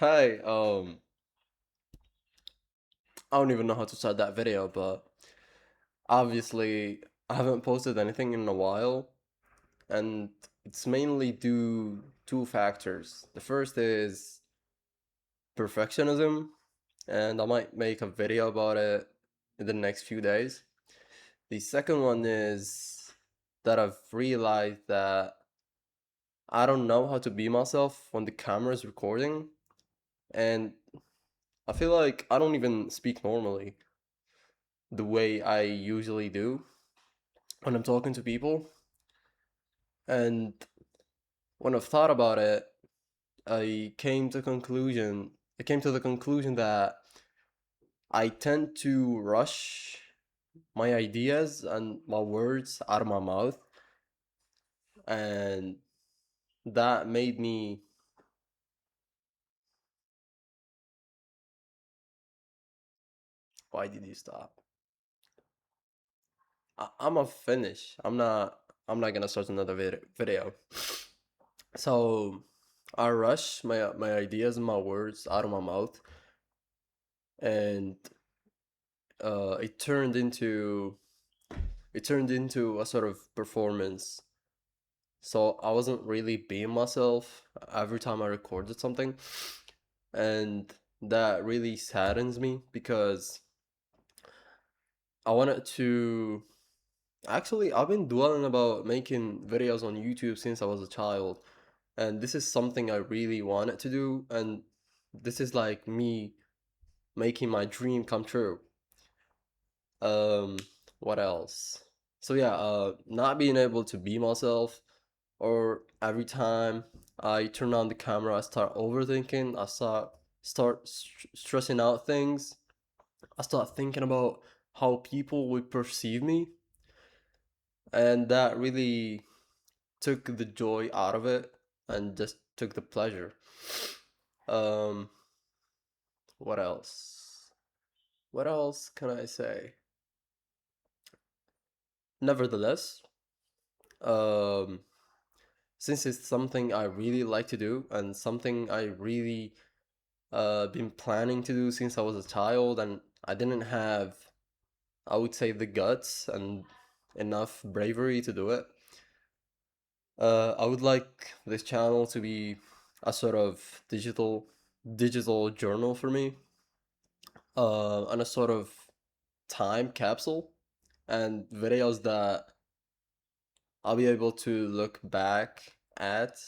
Hi, I don't even know how to start that video, but obviously I haven't posted anything in a while, and it's mainly due two factors. The first is perfectionism, and I might make a video about it in the next few days. The second one is that I've realized that I don't know how to be myself when the camera is recording, and I feel like I don't even speak normally the way I usually do when I'm talking to people. And when I've thought about it, I came to the conclusion that I tend to rush my ideas and my words out of my mouth, and that made me. Why did you stop? I'm a finish. I'm not gonna start another video. So I rush my ideas and my words out of my mouth, and uh, it turned into it turned into a sort of performance. So I wasn't really being myself every time I recorded something, and that really saddens me because I wanted to. Actually, I've been dwelling about making videos on YouTube since I was a child, and this is something I really wanted to do, and this is like me making my dream come true. Um, what else? So yeah, not being able to be myself, or every time I turn on the camera, I start overthinking. I start stressing out things. I start thinking about how people would perceive me, and that really took the joy out of it and just took the pleasure. Um, what else? What else can I say? Nevertheless, um, since it's something I really like to do and something I really been planning to do since I was a child, and I didn't have, I would say, the guts and enough bravery to do it. I would like this channel to be a sort of digital journal for me, and a sort of time capsule and videos that I'll be able to look back at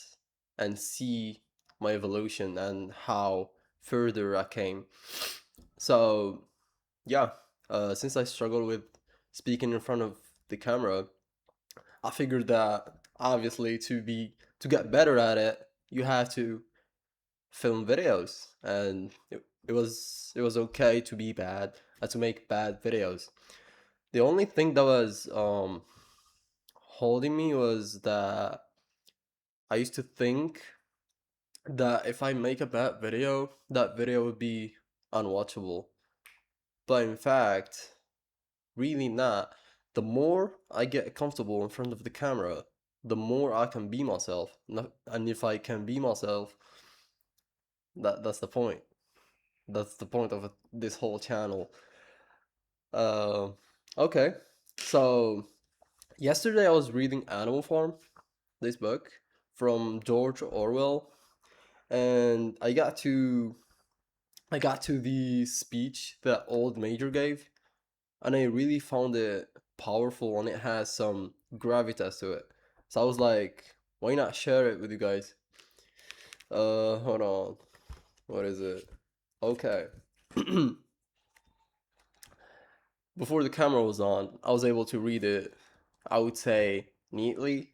and see my evolution and how further I came. So, yeah, since I struggle with speaking in front of the camera, I figured that obviously to get better at it, you have to film videos, and it was okay to be bad and to make bad videos. The only thing that was holding me was that I used to think that if I make a bad video, that video would be unwatchable. But in fact, really not. The more I get comfortable in front of the camera, the more I can be myself. And if I can be myself, that's the point. That's the point of this whole channel. Uh, okay. So yesterday I was reading Animal Farm, this book from George Orwell, and I got to the speech that Old Major gave, and I really found it powerful, and it has some gravitas to it. So I was like, why not share it with you guys? Hold on. What is it? Okay. Before the camera was on, I was able to read it, I would say, neatly.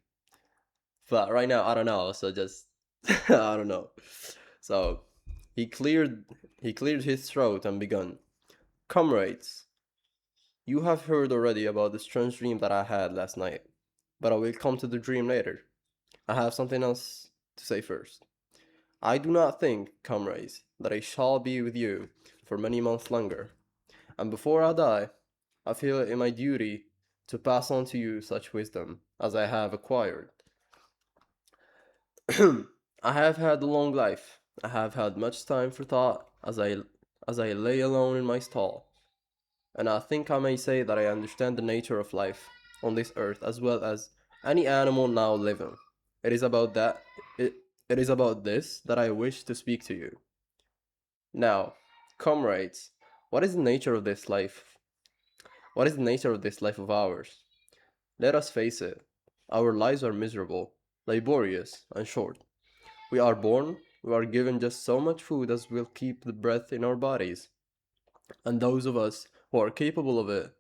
But right now, I don't know. So just, I don't know. So he cleared, he cleared his throat and began. Comrades, you have heard already about the strange dream that I had last night, but I will come to the dream later. I have something else to say first. I do not think, comrades, that I shall be with you for many months longer, and before I die, I feel it in my duty to pass on to you such wisdom as I have acquired. I have had a long life, I have had much time for thought as I lay alone in my stall, and I think I may say that I understand the nature of life on this earth as well as any animal now living. It is about that it, it is about this that I wish to speak to you. Now, comrades, what is the nature of this life? What is the nature of this life of ours? Let us face it. Our lives are miserable, laborious, and short. We are born, we are given just so much food as will keep the breath in our bodies, and those of us who are capable of it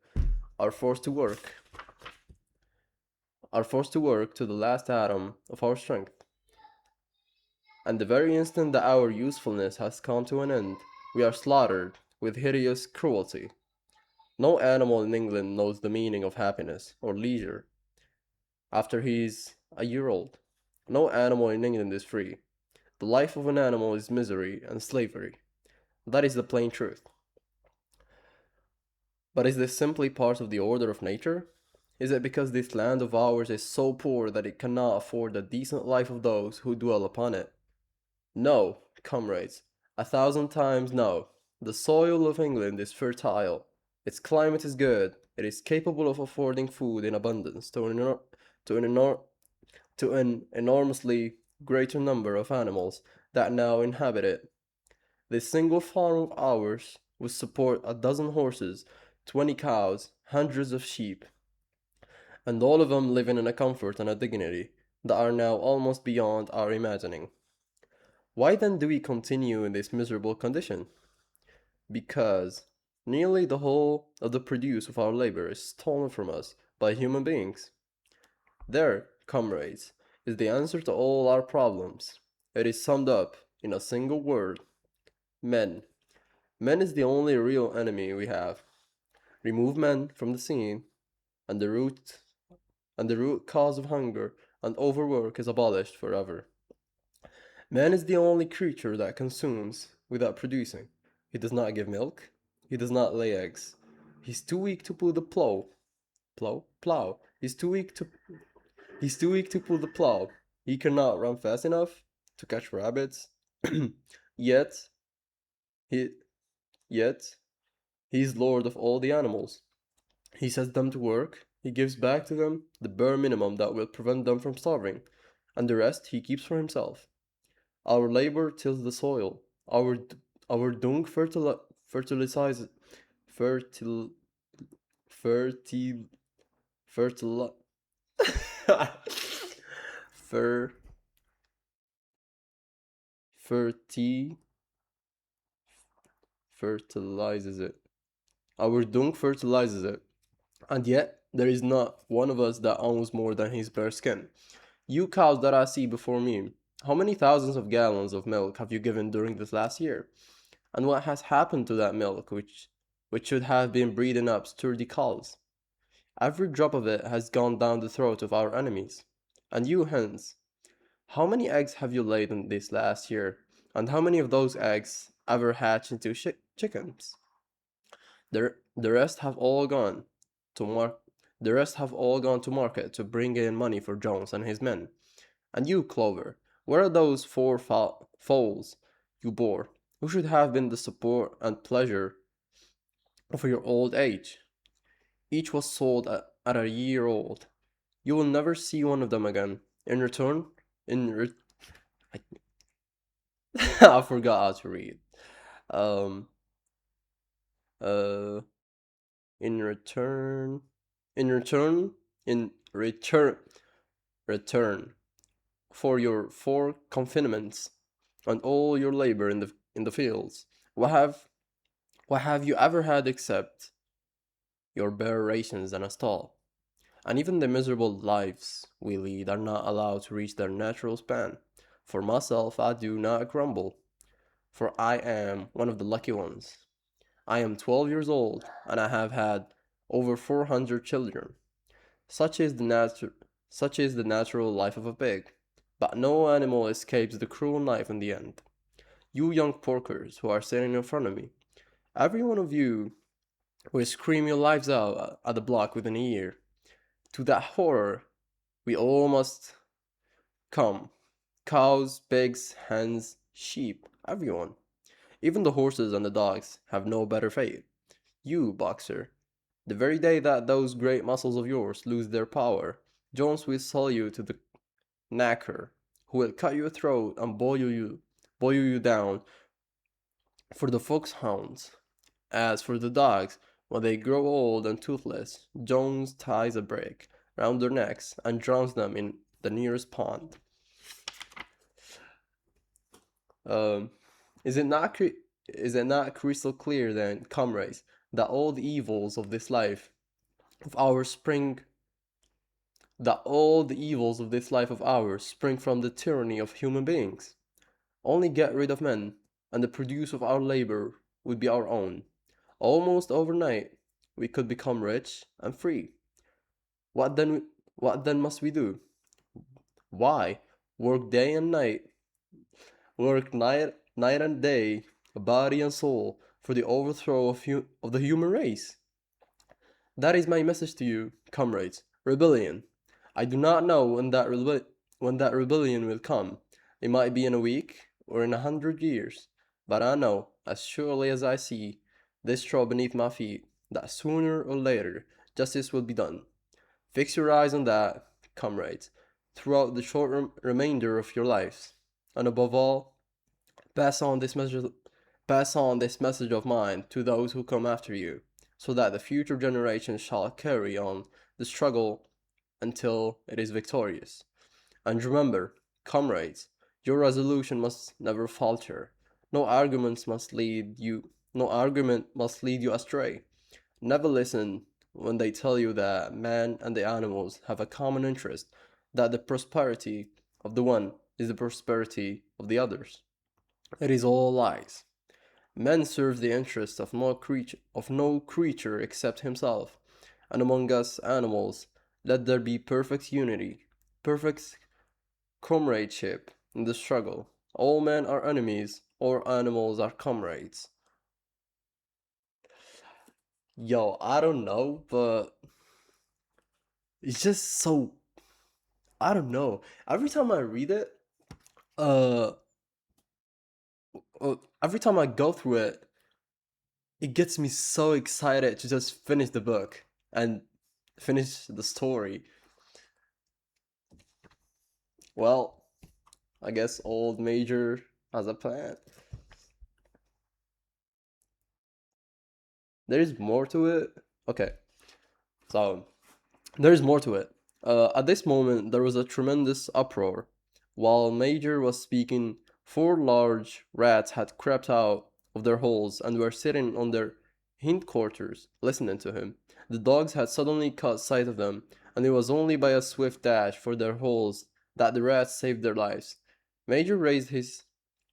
are forced to work, to the last atom of our strength. And the very instant that our usefulness has come to an end, we are slaughtered with hideous cruelty. No animal in England knows the meaning of happiness or leisure after he's a year old. No animal in England is free. The life of an animal is misery and slavery. That is the plain truth. But is this simply part of the order of nature? Is it because this land of ours is so poor that it cannot afford the decent life of those who dwell upon it? No, comrades, a thousand times no. The soil of England is fertile. Its climate is good. It is capable of affording food in abundance to an, enor- to an enormously greater number of animals that now inhabit it. This single farm of ours would support a dozen horses, 20 cows, hundreds of sheep, and all of them living in a comfort and a dignity that are now almost beyond our imagining. Why then do we continue in this miserable condition? Because nearly the whole of the produce of our labor is stolen from us by human beings. There, comrades, is the answer to all our problems. It is summed up in a single word: men. Men is the only real enemy we have. Remove men from the scene, and the root cause of hunger and overwork is abolished forever. Man is the only creature that consumes without producing. He does not give milk. He does not lay eggs. He's too weak to pull the plow. Plow. He's too weak to pull the plow. He cannot run fast enough to catch rabbits. yet he yet he is lord of all the animals. He sets them to work. He gives back to them the bare minimum that will prevent them from starving, and the rest he keeps for himself. Our labor tills the soil. Our dung fertilizes fertil fertil fertil fer ferti fertilizes it. Our dung fertilizes it, and yet there is not one of us that owns more than his bare skin. You cows that I see before me, how many thousands of gallons of milk have you given during this last year? And what has happened to that milk which should have been breeding up sturdy cows? Every drop of it has gone down the throat of our enemies. And you hens, how many eggs have you laid in this last year? And how many of those eggs ever hatch into chickens? The rest have all gone to mark. The rest have all gone to market to bring in money for Jones and his men. And you, Clover, where are those four foals you bore, who should have been the support and pleasure of your old age? Each was sold at a year old. You will never see one of them again. In return, in re- I forgot how to read. Um, uh, in return, in return, in return, return for your four confinements and all your labor in the fields. What have what have you ever had except your bare rations and a stall? And even the miserable lives we lead are not allowed to reach their natural span. For myself, I do not grumble, for I am one of the lucky ones. I am 12 years old, and I have had over 400 children. Such is the such is the natural life of a pig. But no animal escapes the cruel knife in the end. You young porkers who are sitting in front of me, every one of you will scream your lives out at the block within a year. To that horror, we all must come. Cows, pigs, hens, sheep, everyone. Even the horses and the dogs have no better fate. You, boxer, the very day that those great muscles of yours lose their power, Jones will sell you to the knacker, who will cut your throat and boil you down for the foxhounds. As for the dogs, when they grow old and toothless, Jones ties a brake round their necks and drowns them in the nearest pond. Um, is it not is it not crystal clear then, comrades, that all the evils of this life of ours spring that all the evils of this life of ours spring from the tyranny of human beings? Only get rid of men, and the produce of our labor would be our own. Almost overnight, we could become rich and free. What then? What then must we do? Why work day and night, work night and day, body and soul, for the overthrow of the human race? That is my message to you, comrades. Rebellion. I do not know when that rebellion will come. It might be in a week or in 100 years, but I know, as surely as I see this straw beneath my feet, that sooner or later justice will be done. Fix your eyes on that, comrades, throughout the short remainder of your lives, and above all, pass on this message pass on this message of mine to those who come after you, so that the future generations shall carry on the struggle until it is victorious. And remember, comrades, your resolution must never falter. No argument must lead you astray. Never listen when they tell you that man and the animals have a common interest, that the prosperity of the one is the prosperity of the others. It is all lies. Man serves the interests of no creature except himself, and among us animals let there be perfect unity, perfect comradeship in the struggle. All men are enemies, all animals are comrades. Yo, I don't know, but it's just so, I don't know. Every time I read it, uh, every time I go through it, it gets me so excited to just finish the book and finish the story. Well, I guess old Major has a plan. There's more to it. Okay, so there's more to it. At this moment, there was a tremendous uproar. While Major was speaking, four large rats had crept out of their holes and were sitting on their hindquarters, listening to him. The dogs had suddenly caught sight of them, and it was only by a swift dash for their holes that the rats saved their lives. Major raised his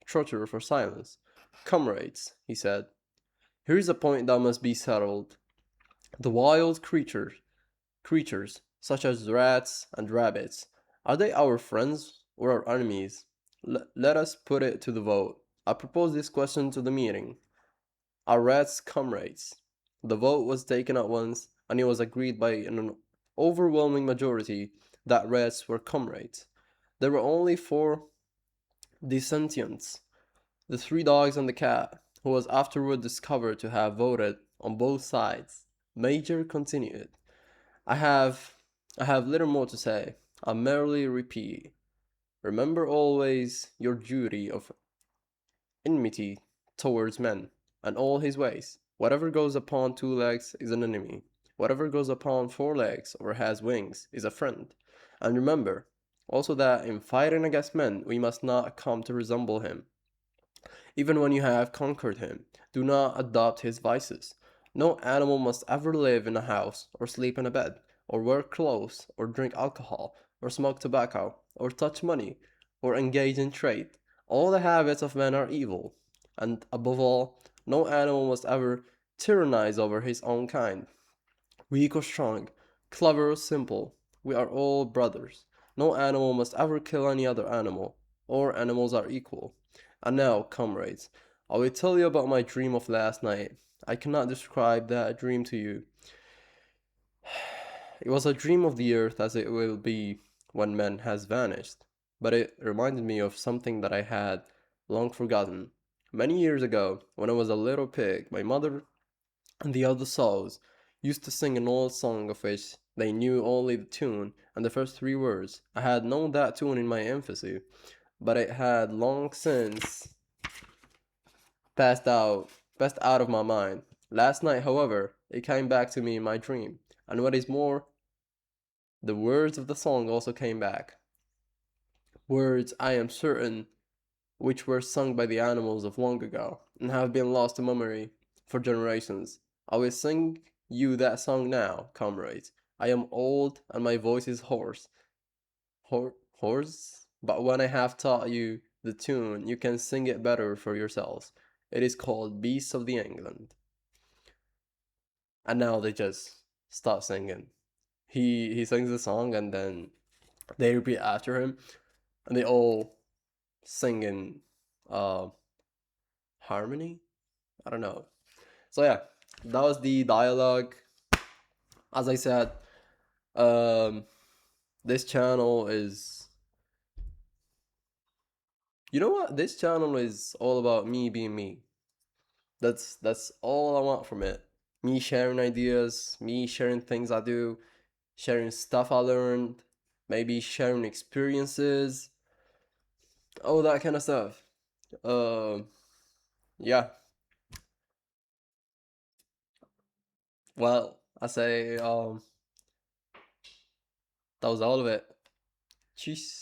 trotter for silence. Comrades, he said, here is a point that must be settled. The wild creatures, such as rats and rabbits, are they our friends or our enemies? Let us put it to the vote. I propose this question to the meeting. Are rats comrades? The vote was taken at once, and it was agreed by an overwhelming majority that rats were comrades. There were only four dissentients: the three dogs and the cat, who was afterward discovered to have voted on both sides. Major continued. I have I have little more to say. I merely repeat. Remember always your duty of enmity towards men, and all his ways. Whatever goes upon two legs is an enemy. Whatever goes upon four legs or has wings is a friend. And remember also that in fighting against men we must not come to resemble him. Even when you have conquered him, do not adopt his vices. No animal must ever live in a house, or sleep in a bed, or wear clothes, or drink alcohol, or smoke tobacco, or touch money, or engage in trade. All the habits of men are evil, and above all, no animal must ever tyrannize over his own kind. Weak or strong, clever or simple, we are all brothers. No animal must ever kill any other animal. All animals are equal. And now, comrades, I will tell you about my dream of last night. I cannot describe that dream to you. It was a dream of the earth as it will be when man has vanished, but it reminded me of something that I had long forgotten. Many years ago, when I was a little pig, my mother and the other souls used to sing an old song of which they knew only the tune and the first three words. I had known that tune in my infancy, but it had long since passed out passed out of my mind. Last night, however, it came back to me in my dream, and what is more, the words of the song also came back. Words, I am certain, which were sung by the animals of long ago, and have been lost to memory for generations. I will sing you that song now, comrades. I am old and my voice is hoarse. Hoarse? But when I have taught you the tune, you can sing it better for yourselves. It is called Beasts of the England. And now they just stop singing. He sings the song and then they repeat after him, and they all sing in uh harmony. I don't know. So yeah, that was the dialogue. As I said, um, this channel is. You know what? This channel is all about me being me. That's all I want from it. Me sharing ideas, me sharing things I do, sharing stuff I learned, maybe sharing experiences, all that kind of stuff. Uh, yeah. Well, I say that was all of it. Cheers.